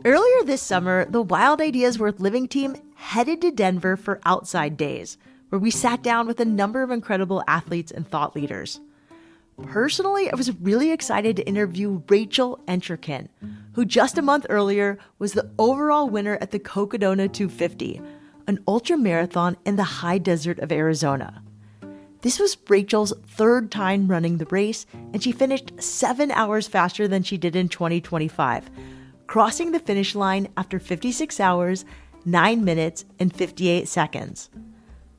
Earlier this summer, the Wild Ideas Worth Living team headed to Denver for Outside Days, where we sat down with a number of incredible athletes and thought leaders. Personally, I was really excited to interview Rachel Entrekin, who just a month earlier was the overall winner at the Cocodona 250, an ultramarathon in the high desert of Arizona. This was Rachel's third time running the race, and she finished 7 hours faster than she did in 2025, crossing the finish line after 56 hours, 9 minutes, and 58 seconds.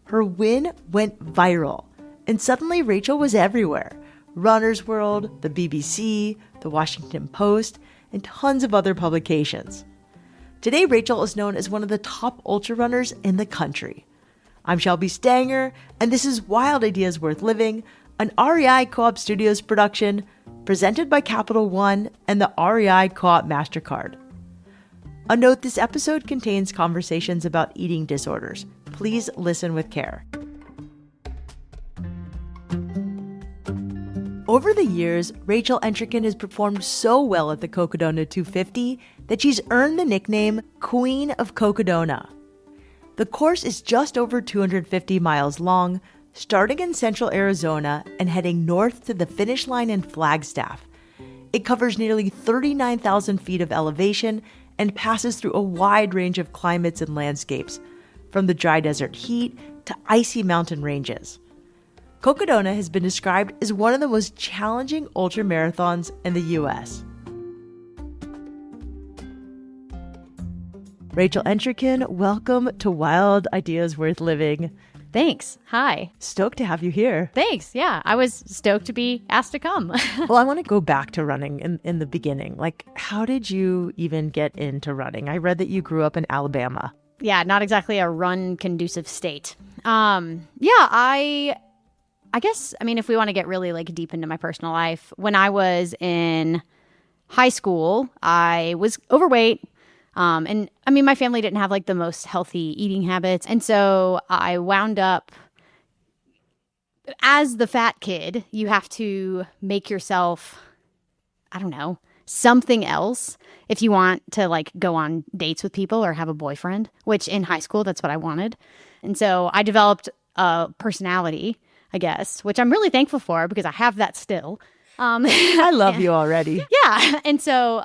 Her win went viral, and suddenly Rachel was everywhere. Runner's World, the BBC, the Washington Post, and tons of other publications. Today, Rachel is known as one of the top ultra runners in the country. I'm Shelby Stanger, and this is Wild Ideas Worth Living, an REI Co-op Studios production presented by Capital One and the REI Co-op MasterCard. A note, this episode contains conversations about eating disorders. Please listen with care. Over the years, Rachel Entrekin has performed so well at the Cocodona 250 that she's earned the nickname Queen of Cocodona. The course is just over 250 miles long, starting in central Arizona and heading north to the finish line in Flagstaff. It covers nearly 39,000 feet of elevation and passes through a wide range of climates and landscapes, from the dry desert heat to icy mountain ranges. Cocodona has been described as one of the most challenging ultramarathons in the U.S. Rachel Entrekin, welcome to Wild Ideas Worth Living. Thanks. Hi. Stoked to have you here. Thanks. Yeah, I was stoked to be asked to come. Well, I want to go back to running in the beginning. Like, how did you even get into running? I read that you grew up in Alabama. Yeah, not exactly a run-conducive state. I guess, if we want to get really deep into my personal life, when I was in high school, I was overweight. My family didn't have the most healthy eating habits. And so I wound up, as the fat kid, you have to make yourself, something else if you want to go on dates with people or have a boyfriend, which in high school, that's what I wanted. And so I developed a personality, I guess, which I'm really thankful for because I have that still. I love you already. Yeah. And so,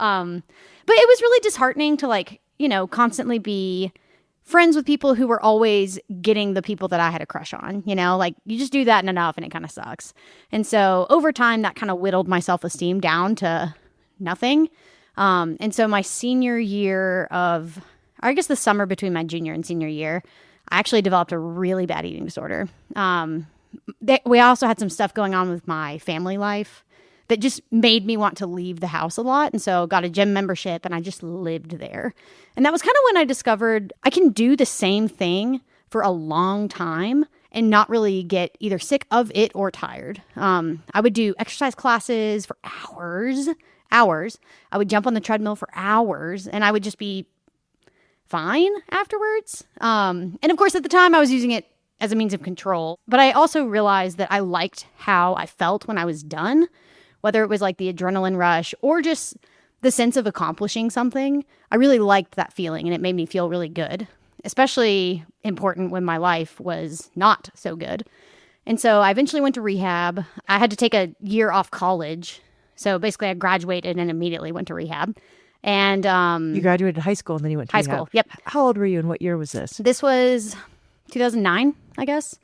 but it was really disheartening to constantly be friends with people who were always getting the people that I had a crush on, you just do that enough and it kind of sucks. And so over time, that kind of whittled my self-esteem down to nothing. And so my senior year the summer between my junior and senior year, I actually developed a really bad eating disorder. We also had some stuff going on with my family life that just made me want to leave the house a lot. And so got a gym membership and I just lived there. And that was kind of when I discovered I can do the same thing for a long time and not really get either sick of it or tired. I would do exercise classes for hours. I would jump on the treadmill for hours and I would just be fine afterwards. And of course, at the time I was using it as a means of control. But I also realized that I liked how I felt when I was done, whether it was the adrenaline rush or just the sense of accomplishing something. I really liked that feeling and it made me feel really good, especially important when my life was not so good. And so I eventually went to rehab. I had to take a year off college. So basically I graduated and immediately went to rehab. And you graduated high school and then you went to rehab. High school, yep. How old were you and what year was this? This was 2009, I guess.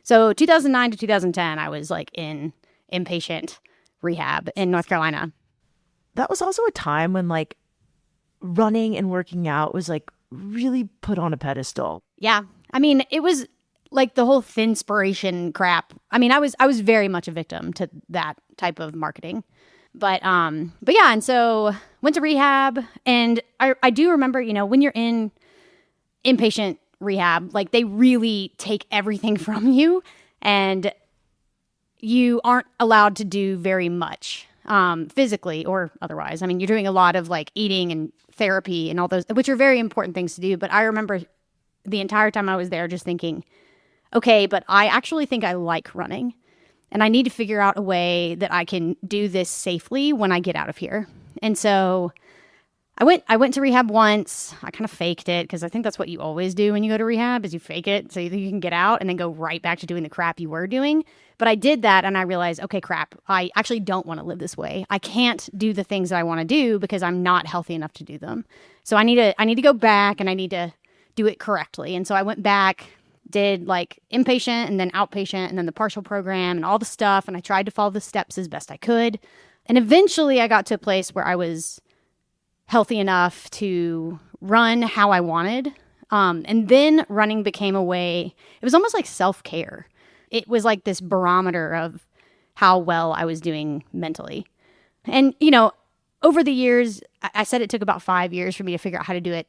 So 2009 to 2010, I was in inpatient rehab in North Carolina. That was also a time when running and working out was really put on a pedestal. Yeah. It was the whole thinspiration crap. I was very much a victim to that type of marketing. But yeah, and so went to rehab and I do remember, when you're in inpatient rehab, they really take everything from you and you aren't allowed to do very much physically or otherwise. You're doing a lot of eating and therapy and all those, which are very important things to do. But I remember the entire time I was there just thinking, okay, but I actually think I like running and I need to figure out a way that I can do this safely when I get out of here. And so I went to rehab once. I kind of faked it because I think that's what you always do when you go to rehab is you fake it so you can get out and then go right back to doing the crap you were doing. But I did that and I realized, okay, crap, I actually don't want to live this way. I can't do the things that I want to do because I'm not healthy enough to do them. So I need to go back and I need to do it correctly. And so I went back, did like inpatient and then outpatient and then the partial program and all the stuff. And I tried to follow the steps as best I could. And eventually I got to a place where I was healthy enough to run how I wanted. And then running became a way, it was almost like self-care. It was like this barometer of how well I was doing mentally. And, over the years, I said it took about 5 years for me to figure out how to do it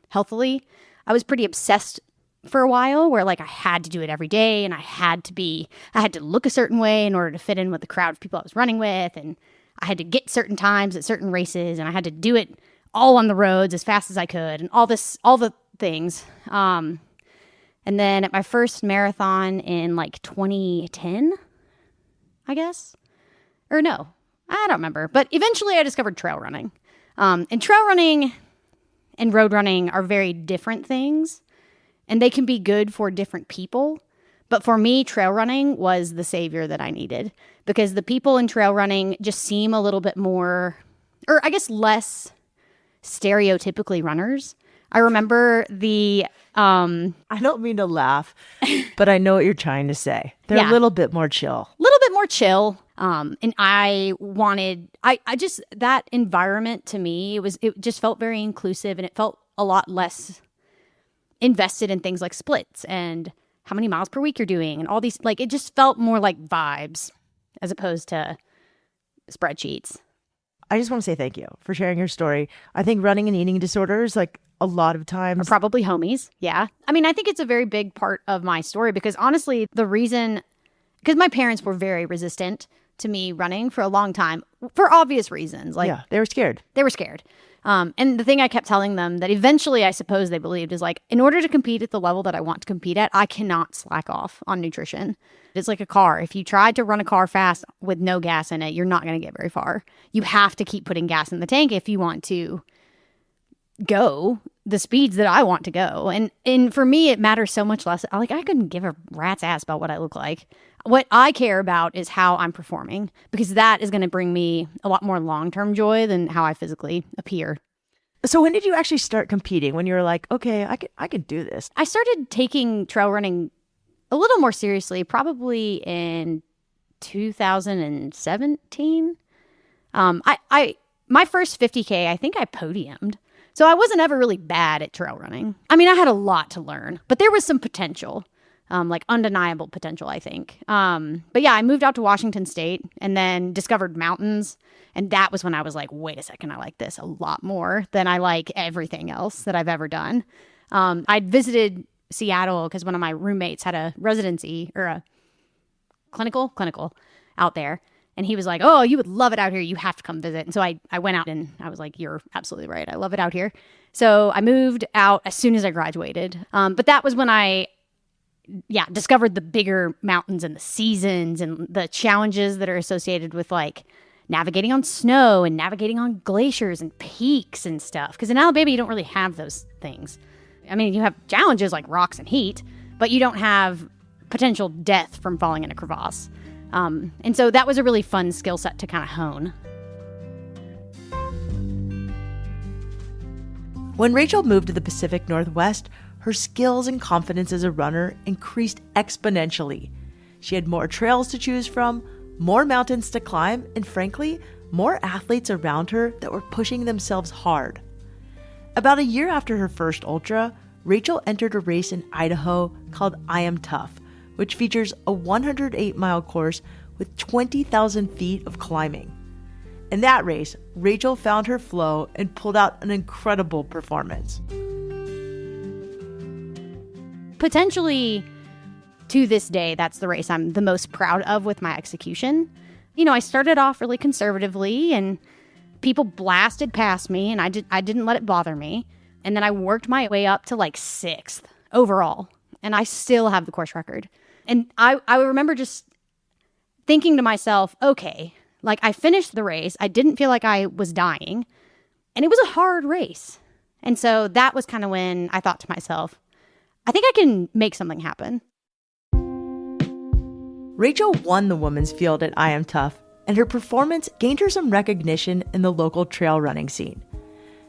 healthily. I was pretty obsessed for a while where like I had to do it every day and I had to look a certain way in order to fit in with the crowd of people I was running with. And I had to get certain times at certain races and I had to do it all on the roads as fast as I could and all the things. And then at my first marathon in like 2010, I guess, or no, I don't remember. But eventually I discovered trail running. And trail running and road running are very different things and they can be good for different people. But for me, trail running was the savior that I needed because the people in trail running just seem a little bit more, or I guess less stereotypically runners. I remember I don't mean to laugh, but I know what you're trying to say. They're a little bit more chill. And I just, that environment to me, it just felt very inclusive and it felt a lot less invested in things like splits and how many miles per week you're doing and all these, like, it just felt more like vibes as opposed to spreadsheets. I just want to say thank you for sharing your story. I think running and eating disorders, like a lot of times, are probably homies. Yeah. I mean, I think it's a very big part of my story because honestly, because my parents were very resistant to me running for a long time for obvious reasons. Like, yeah, they were scared. And the thing I kept telling them that eventually I suppose they believed is like, in order to compete at the level that I want to compete at, I cannot slack off on nutrition. It's like a car. If you tried to run a car fast with no gas in it, you're not going to get very far. You have to keep putting gas in the tank if you want to go the speeds that I want to go. And for me, it matters so much less. Like, I couldn't give a rat's ass about what I look like. What I care about is how I'm performing because that is going to bring me a lot more long-term joy than how I physically appear. So when did you actually start competing? When you were like, okay, I can do this? I started taking trail running a little more seriously, probably in 2017. My first 50K, I think I podiumed. So I wasn't ever really bad at trail running. I mean, I had a lot to learn, but there was some potential. Like undeniable potential, I think. But yeah, I moved out to Washington State and then discovered mountains. And that was when I was like, wait a second, I like this a lot more than I like everything else that I've ever done. I'd visited Seattle because one of my roommates had a residency or a clinical out there. And he was like, oh, you would love it out here. You have to come visit. And so I went out and I was like, you're absolutely right. I love it out here. So I moved out as soon as I graduated. But that was when I discovered the bigger mountains and the seasons and the challenges that are associated with like navigating on snow and navigating on glaciers and peaks and stuff. Because in Alabama, you don't really have those things. I mean, you have challenges like rocks and heat, but you don't have potential death from falling in a crevasse. And so that was a really fun skill set to kind of hone. When Rachel moved to the Pacific Northwest, her skills and confidence as a runner increased exponentially. She had more trails to choose from, more mountains to climb, and frankly, more athletes around her that were pushing themselves hard. About a year after her first ultra, Rachel entered a race in Idaho called I Am Tough, which features a 108-mile course with 20,000 feet of climbing. In that race, Rachel found her flow and pulled out an incredible performance. Potentially, to this day, that's the race I'm the most proud of with my execution. You know, I started off really conservatively and people blasted past me and I didn't let it bother me. And then I worked my way up to like 6th overall. And I still have the course record. And I remember just thinking to myself, okay, like I finished the race. I didn't feel like I was dying. And it was a hard race. And so that was kind of when I thought to myself, I think I can make something happen. Rachel won the women's field at I Am Tough, and her performance gained her some recognition in the local trail running scene.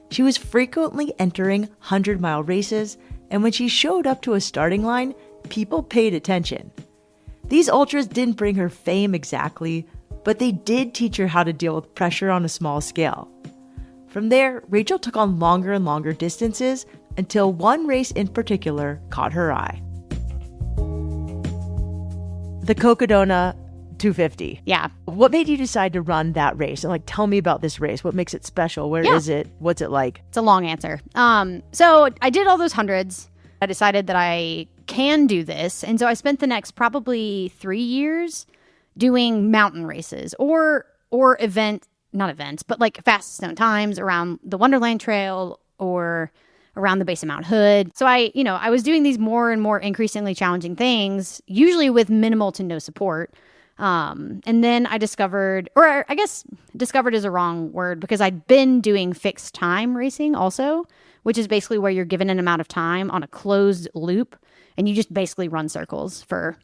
She was frequently entering 100-mile races, and when she showed up to a starting line, people paid attention. These ultras didn't bring her fame exactly, but they did teach her how to deal with pressure on a small scale. From there, Rachel took on longer and longer distances until one race in particular caught her eye. The Cocodona 250. Yeah. What made you decide to run that race? And tell me about this race. What makes it special? Where is it? What's it like? It's a long answer. So I did all those hundreds. I decided that I can do this. And so I spent the next probably 3 years doing mountain races or not events, but fastest known times around the Wonderland Trail or around the base of Mount Hood. So I was doing these more and more increasingly challenging things, usually with minimal to no support. And then I discovered, or I guess discovered is a wrong word, because I'd been doing fixed time racing also, which is basically where you're given an amount of time on a closed loop and you just basically run circles for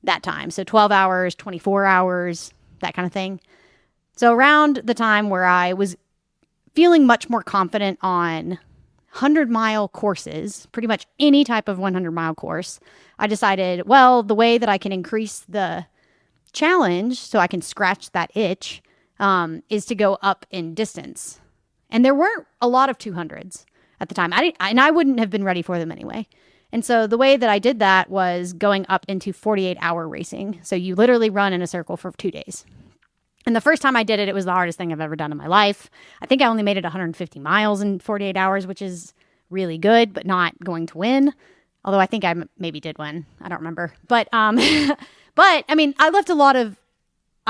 that time. So 12 hours, 24 hours, that kind of thing. So around the time where I was feeling much more confident on 100-mile courses, pretty much any type of 100-mile course, I decided, well, the way that I can increase the challenge so I can scratch that itch is to go up in distance. And there weren't a lot of 200s at the time. I wouldn't have been ready for them anyway. And so the way that I did that was going up into 48-hour racing. So you literally run in a circle for 2 days. And the first time I did it, it was the hardest thing I've ever done in my life. I think I only made it 150 miles in 48 hours, which is really good, but not going to win. Although I think I maybe did win. I don't remember. But I mean, I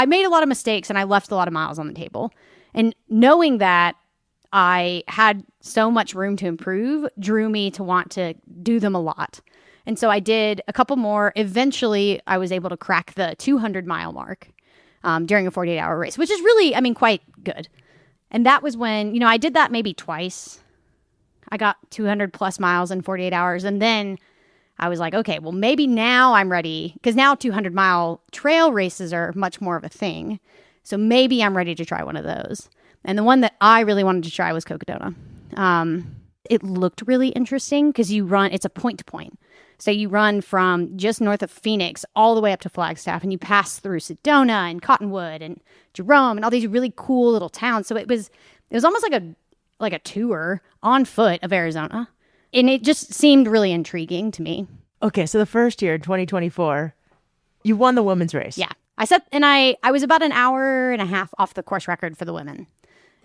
made a lot of mistakes and I left a lot of miles on the table. And knowing that I had so much room to improve drew me to want to do them a lot. And so I did a couple more. Eventually, I was able to crack the 200-mile mark during a 48-hour race, which is really, quite good. And that was when, I did that maybe twice. I got 200 plus miles in 48 hours. And then I was like, okay, well, maybe now I'm ready. Because now 200-mile trail races are much more of a thing. So maybe I'm ready to try one of those. And the one that I really wanted to try was Cocodona. It looked really interesting because it's a point to point. So you run from just north of Phoenix all the way up to Flagstaff, and you pass through Sedona and Cottonwood and Jerome and all these really cool little towns. So it was almost like a tour on foot of Arizona. And it just seemed really intriguing to me. Okay, so the first year, 2024, you won the women's race. Yeah. I was about an hour and a half off the course record for the women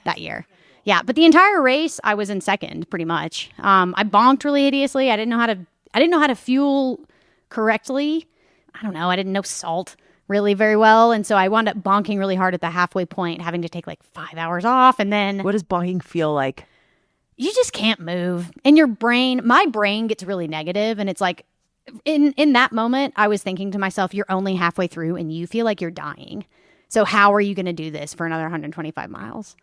that year. Yeah, but the entire race, I was in second, pretty much. I bonked really hideously. I didn't know how to fuel correctly. I don't know. I didn't know salt really very well. And so I wound up bonking really hard at the halfway point, having to take 5 hours off. And then... What does bonking feel like? You just can't move. And my brain gets really negative. And it's like, in that moment, I was thinking to myself, you're only halfway through and you feel like you're dying. So how are you going to do this for another 125 miles?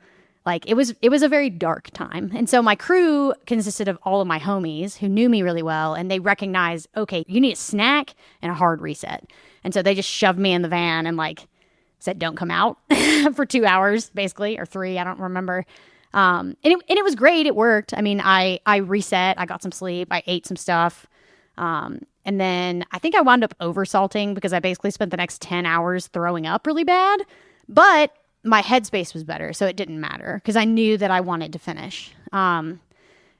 It was a very dark time. And so my crew consisted of all of my homies who knew me really well, and they recognized, okay, you need a snack and a hard reset. And so they just shoved me in the van and said, don't come out for 2 hours, basically, or 3, I don't remember. And it was great. It worked. I reset, I got some sleep, I ate some stuff. And then I think I wound up oversalting because I basically spent the next 10 hours throwing up really bad, but my headspace was better, so it didn't matter because I knew that I wanted to finish. But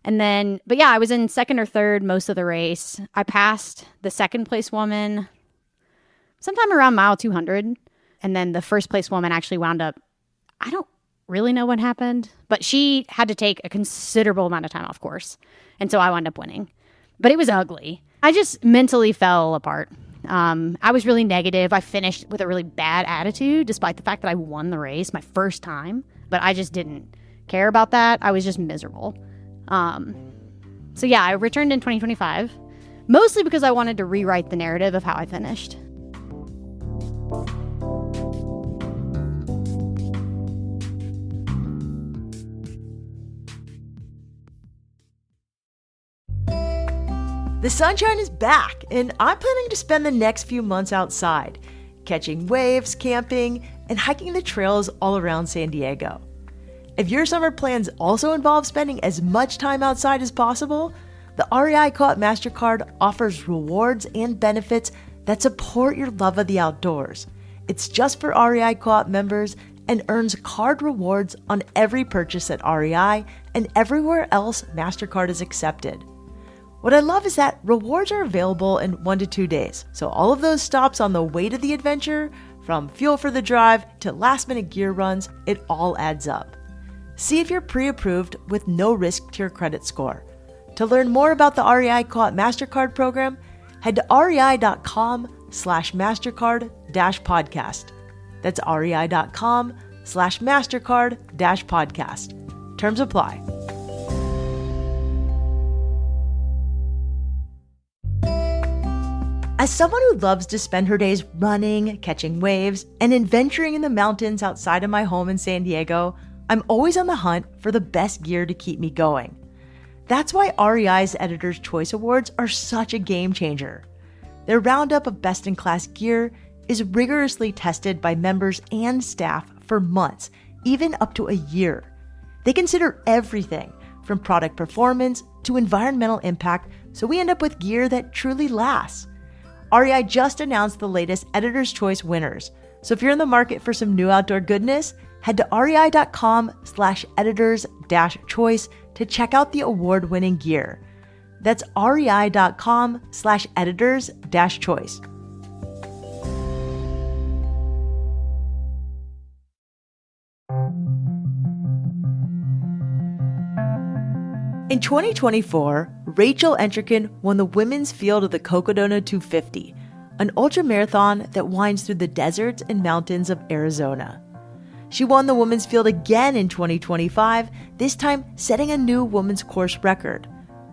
I was in second or third most of the race. I passed the second place woman sometime around mile 200. And then the first place woman actually wound up, I don't really know what happened, but she had to take a considerable amount of time off course. And so I wound up winning. But it was ugly. I just mentally fell apart. I was really negative. I finished with a really bad attitude, despite the fact that I won the race my first time. But I just didn't care about that. I was just miserable. So yeah, I returned in 2025, mostly because I wanted to rewrite the narrative of how I finished. The sunshine is back, and I'm planning to spend the next few months outside, catching waves, camping, and hiking the trails all around San Diego. If your summer plans also involve spending as much time outside as possible, the REI Co-op MasterCard offers rewards and benefits that support your love of the outdoors. It's just for REI Co-op members and earns card rewards on every purchase at REI and everywhere else MasterCard is accepted. What I love is that rewards are available in 1 to 2 days, so all of those stops on the way to the adventure, from fuel for the drive to last-minute gear runs, it all adds up. See if you're pre-approved with no risk to your credit score. To learn more about the REI Co-op MasterCard program, head to rei.com/MasterCard-podcast. That's rei.com/MasterCard-podcast. Terms apply. As someone who loves to spend her days running, catching waves, and adventuring in the mountains outside of my home in San Diego, I'm always on the hunt for the best gear to keep me going. That's why REI's Editor's Choice Awards are such a game changer. Their roundup of best-in-class gear is rigorously tested by members and staff for months, even up to a year. They consider everything from product performance to environmental impact, so we end up with gear that truly lasts. REI just announced the latest Editor's Choice winners, so if you're in the market for some new outdoor goodness, head to rei.com/editors-choice to check out the award-winning gear. That's rei.com/editors-choice. In 2024, Rachel Entrekin won the women's field of the Cocodona 250, an ultramarathon that winds through the deserts and mountains of Arizona. She won the women's field again in 2025, this time setting a new women's course record.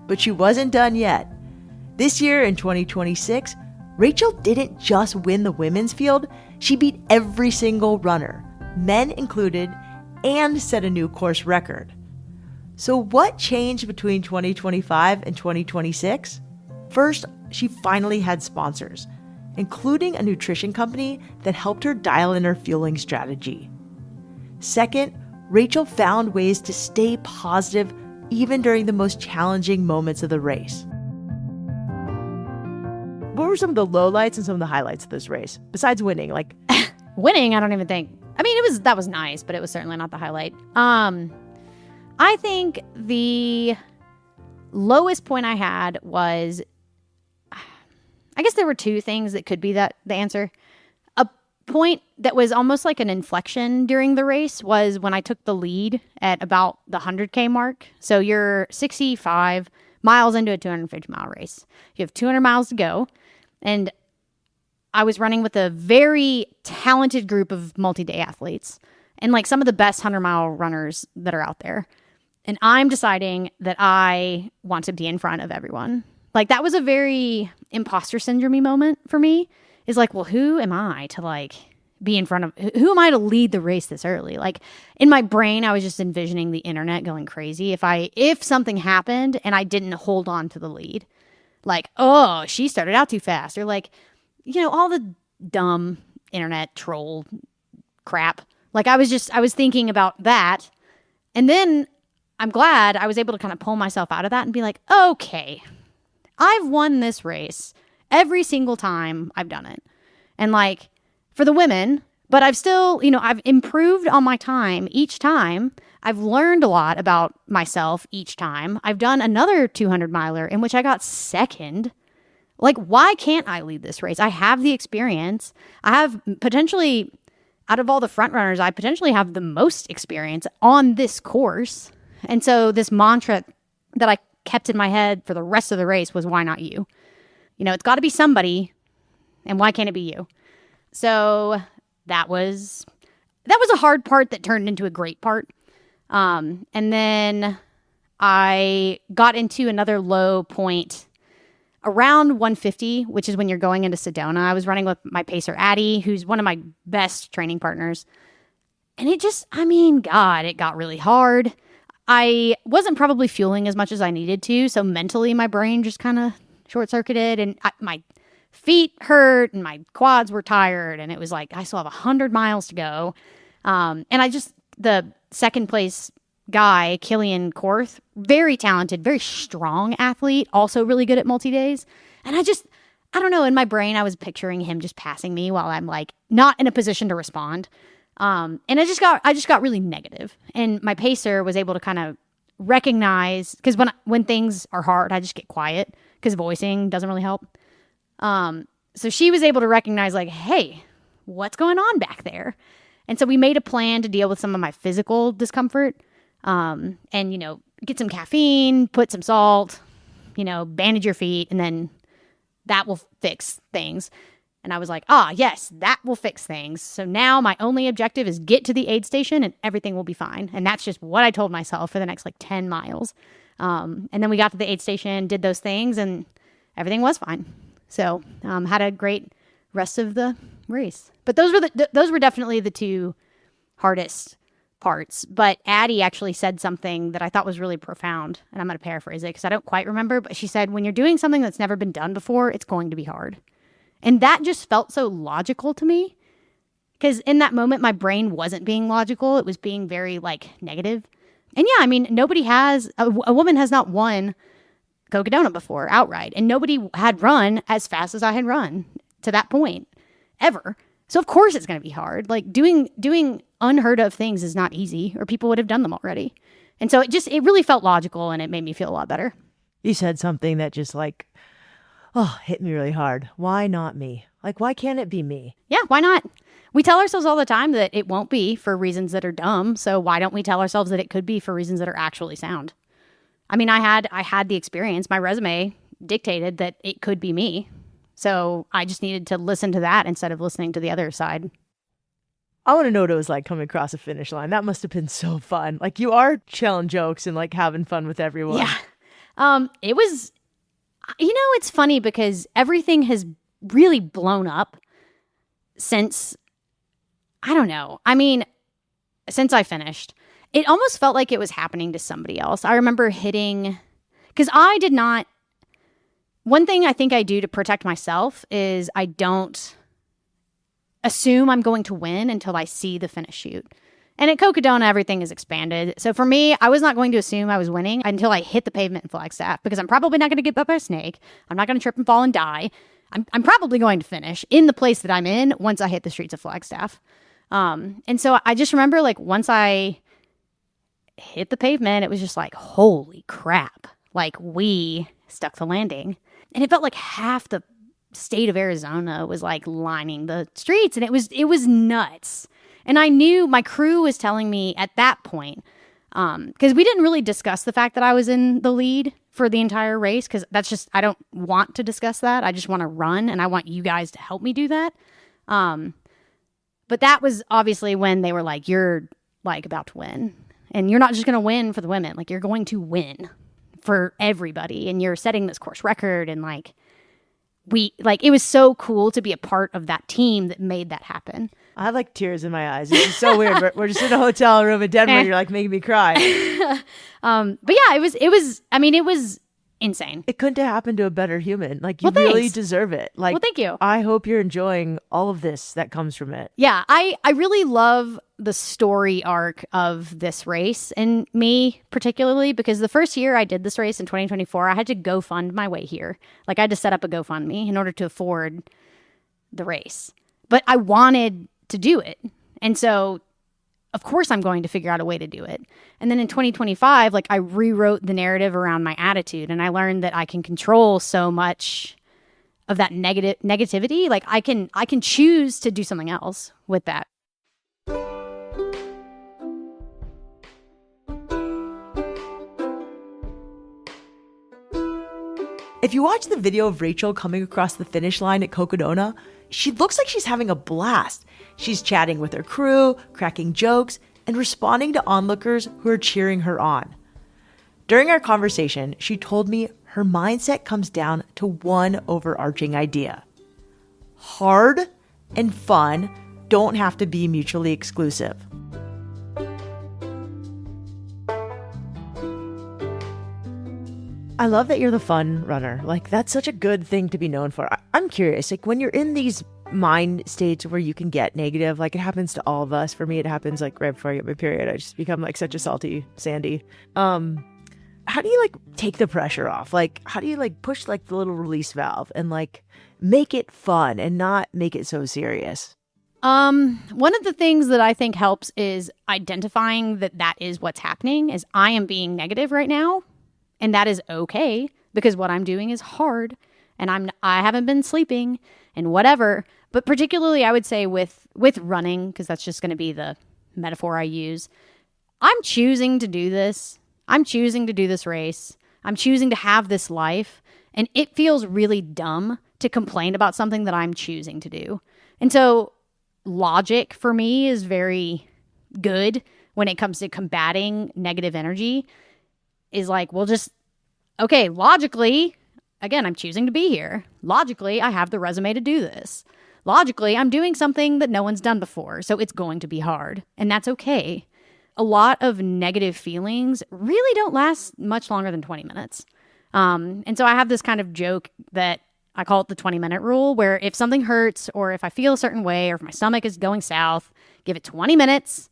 But she wasn't done yet. This year, in 2026, Rachel didn't just win the women's field, she beat every single runner, men included, and set a new course record. So what changed between 2025 and 2026? First, she finally had sponsors, including a nutrition company that helped her dial in her fueling strategy. Second, Rachel found ways to stay positive even during the most challenging moments of the race. What were some of the lowlights and some of the highlights of this race, besides winning? Winning, I don't even think. I mean, that was nice, but it was certainly not the highlight. I think the lowest point I had was, I guess there were two things that could be the answer. A point that was almost like an inflection during the race was when I took the lead at about the 100K mark. So you're 65 miles into a 250-mile race. You have 200 miles to go. And I was running with a very talented group of multi-day athletes and some of the best 100-mile runners that are out there. And I'm deciding that I want to be in front of everyone. That was a very imposter syndrome moment for me. Is well, who am I to be in front of, who am I to lead the race this early? In my brain, I was just envisioning the internet going crazy. If something happened and I didn't hold on to the lead, oh, she started out too fast, or all the dumb internet troll crap. I was thinking about that. And then I'm glad I was able to kind of pull myself out of that and be okay, I've won this race every single time I've done it. And for the women, but I've still, I've improved on my time each time. I've learned a lot about myself each time. I've done another 200 miler in which I got second. Why can't I lead this race? I have the experience. I have potentially, out of all the front runners, I potentially have the most experience on this course. And so this mantra that I kept in my head for the rest of the race was, why not you? It's got to be somebody, and why can't it be you? So that was a hard part that turned into a great part. And then I got into another low point around 150, which is when you're going into Sedona. I was running with my pacer, Addie, who's one of my best training partners. And it got really hard. I wasn't probably fueling as much as I needed to, so mentally my brain just kind of short-circuited, and my feet hurt and my quads were tired, and it was like I still have 100 miles to go. And the second place guy, Killian Korth, very talented, very strong athlete, also really good at multi-days. And I don't know, in my brain, I was picturing him just passing me while I'm like not in a position to respond. And I just got really negative. And my pacer was able to kind of recognize, because when things are hard, I just get quiet because voicing doesn't really help. So she was able to recognize like, hey, what's going on back there? And so we made a plan to deal with some of my physical discomfort, and, get some caffeine, put some salt, bandage your feet, and then that will fix things. And I was like, yes, that will fix things. So now my only objective is get to the aid station and everything will be fine. And that's just what I told myself for the next 10 miles. And then we got to the aid station, did those things, and everything was fine. So had a great rest of the race. But those were definitely the two hardest parts. But Addie actually said something that I thought was really profound, and I'm going to paraphrase it because I don't quite remember, but she said, when you're doing something that's never been done before, it's going to be hard. And that just felt so logical to me, because in that moment, my brain wasn't being logical. It was being very negative. And yeah, I mean, a woman has not won Cocodona before outright, and nobody had run as fast as I had run to that point ever. So of course it's going to be hard. Doing unheard of things is not easy, or people would have done them already. And so it really felt logical, and it made me feel a lot better. You said something that just hit me really hard. Why not me? Why can't it be me? Yeah, why not? We tell ourselves all the time that it won't be for reasons that are dumb. So why don't we tell ourselves that it could be for reasons that are actually sound? I mean, I had the experience. My resume dictated that it could be me. So I just needed to listen to that instead of listening to the other side. I want to know what it was like coming across a finish line. That must have been so fun. You are telling jokes and having fun with everyone. Yeah. It was, it's funny because everything has really blown up since, I don't know. I mean, since I finished. It almost felt like it was happening to somebody else. I remember because one thing I think I do to protect myself is I don't assume I'm going to win until I see the finish chute. And at Cocodona, everything is expanded. So for me, I was not going to assume I was winning until I hit the pavement in Flagstaff, because I'm probably not going to get bit by a snake. I'm not going to trip and fall and die. I'm probably going to finish in the place that I'm in once I hit the streets of Flagstaff. And so I just remember once I hit the pavement, it was just holy crap. We stuck the landing. And it felt like half the state of Arizona was lining the streets, and it was nuts. And I knew my crew was telling me at that point, because we didn't really discuss the fact that I was in the lead for the entire race, because that's just, I don't want to discuss that. I just want to run, and I want you guys to help me do that. But that was obviously when they were you're about to win. And you're not just going to win for the women. You're going to win for everybody. And you're setting this course record. And it was so cool to be a part of that team that made that happen. I have tears in my eyes. It's so weird. We're just in a hotel room in Denver. You're making me cry. But yeah, it was insane. It couldn't have happened to a better human. You really deserve it. Well, thank you. I hope you're enjoying all of this that comes from it. Yeah, I really love the story arc of this race, and me particularly, because the first year I did this race in 2024, I had to GoFund my way here. I had to set up a GoFundMe in order to afford the race. But I wanted to do it. And so, of course, I'm going to figure out a way to do it. And then in 2025, I rewrote the narrative around my attitude, and I learned that I can control so much of that negativity. I can choose to do something else with that. If you watch the video of Rachel coming across the finish line at Cocodona, she looks like she's having a blast. She's chatting with her crew, cracking jokes, and responding to onlookers who are cheering her on. During our conversation, she told me her mindset comes down to one overarching idea. Hard and fun don't have to be mutually exclusive. I love that you're the fun runner. Like, that's such a good thing to be known for. I'm curious, like, when you're in these mind states where you can get negative, like, it happens to all of us. For me, it happens like right before I get my period. I just become like such a salty Sandy. How do you like take the pressure off? Like, how do you like push like the little release valve and like make it fun and not make it so serious? One of the things that I think helps is identifying that is what's happening, is I am being negative right now. And that is okay, because what I'm doing is hard and I haven't been sleeping and whatever. But particularly I would say with running, because that's just going to be the metaphor I use. I'm choosing to do this. I'm choosing to do this race. I'm choosing to have this life. And it feels really dumb to complain about something that I'm choosing to do. And so logic for me is very good when it comes to combating negative energy. Is like, well, just, okay, logically, again, I'm choosing to be here. Logically, I have the resume to do this. Logically, I'm doing something that no one's done before, so it's going to be hard, and that's okay. A lot of negative feelings really don't last much longer than 20 minutes. And so I have this kind of joke that I call it the 20-minute rule, where if something hurts or if I feel a certain way or if my stomach is going south, give it 20 minutes.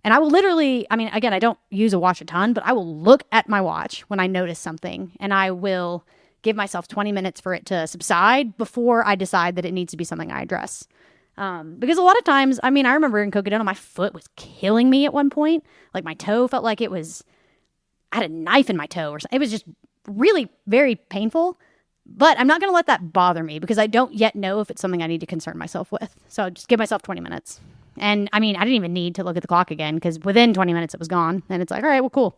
And I will literally, I mean, again, I don't use a watch a ton, but I will look at my watch when I notice something, and I will give myself 20 minutes for it to subside before I decide that it needs to be something I address. Because a lot of times, I mean, I remember in Cocodona, my foot was killing me at one point. Like my toe felt like I had a knife in my toe or something. It was just really very painful. But I'm not going to let that bother me because I don't yet know if it's something I need to concern myself with. So just give myself 20 minutes. And I mean, I didn't even need to look at the clock again because within 20 minutes it was gone. And it's like, all right, well, cool.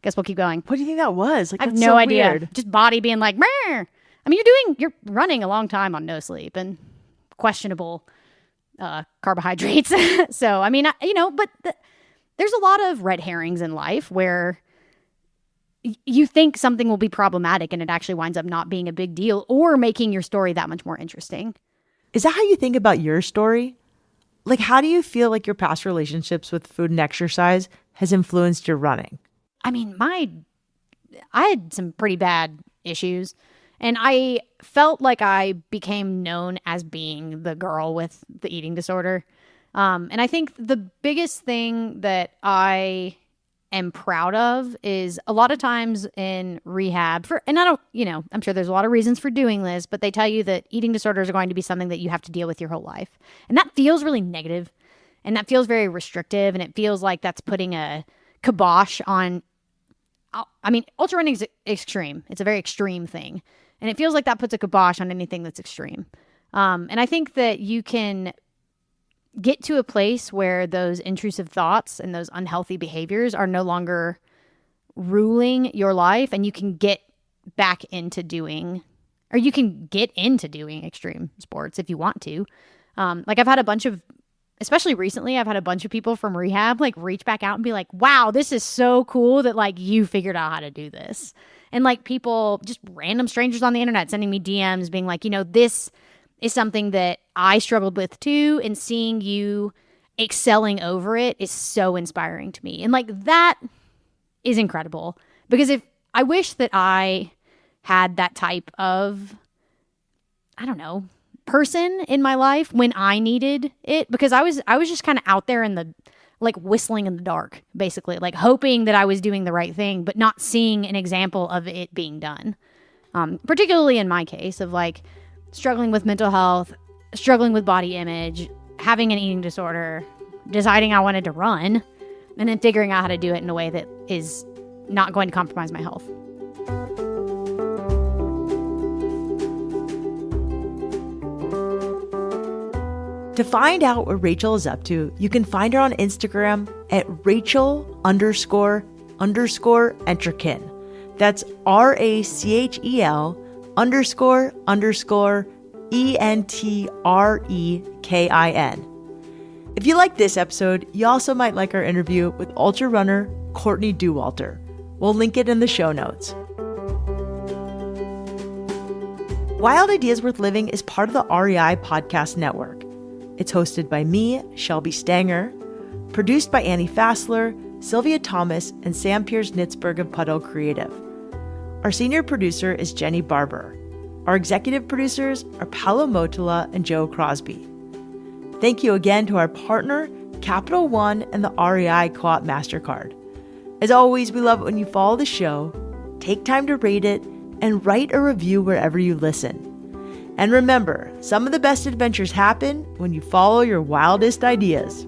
Guess we'll keep going. What do you think that was? Like, I have that's no so idea. weird. Just body being like, meh. I mean, you're running a long time on no sleep and questionable carbohydrates. So, I mean, there's a lot of red herrings in life where you think something will be problematic and it actually winds up not being a big deal or making your story that much more interesting. Is that how you think about your story? Like, how do you feel like your past relationships with food and exercise has influenced your running? I mean, I had some pretty bad issues, and I felt like I became known as being the girl with the eating disorder. And I think the biggest thing that I am proud of is a lot of times in rehab and I don't, I'm sure there's a lot of reasons for doing this, but they tell you that eating disorders are going to be something that you have to deal with your whole life. And that feels really negative, and that feels very restrictive, and it feels like that's putting a kibosh on, I mean, ultra running is extreme. It's a very extreme thing. And it feels like that puts a kibosh on anything that's extreme. And I think that you can get to a place where those intrusive thoughts and those unhealthy behaviors are no longer ruling your life, and you can get back into doing, or you can get into doing extreme sports if you want to. Like I've had a bunch of, especially recently, I've had a bunch of people from rehab like reach back out and be like, wow, this is so cool that like you figured out how to do this. And like people, just random strangers on the internet sending me DMs being like, this is something that I struggled with too, and seeing you excelling over it is so inspiring to me. And like that is incredible, because if I wish that I had that type of, I don't know, person in my life when I needed it, because I was just kind of out there in the, like, whistling in the dark, basically, like hoping that I was doing the right thing, but not seeing an example of it being done. Particularly in my case of like struggling with mental health, struggling with body image, having an eating disorder, deciding I wanted to run, and then figuring out how to do it in a way that is not going to compromise my health. To find out what Rachel is up to, you can find her on Instagram at Rachel__Entrekin. That's RACHEL__ENTREKIN. If you like this episode, you also might like our interview with ultra runner Courtney Dauwalter. We'll link it in the show notes. Wild Ideas Worth Living is part of the REI Podcast Network. It's hosted by me, Shelby Stanger, produced by Annie Fassler, Sylvia Thomas, and Sam Piers Nitzberg of Puddle Creative. Our senior producer is Jenny Barber. Our executive producers are Paolo Motola and Joe Crosby. Thank you again to our partner, Capital One and the REI Co-op MasterCard. As always, we love it when you follow the show, take time to rate it, and write a review wherever you listen. And remember, some of the best adventures happen when you follow your wildest ideas.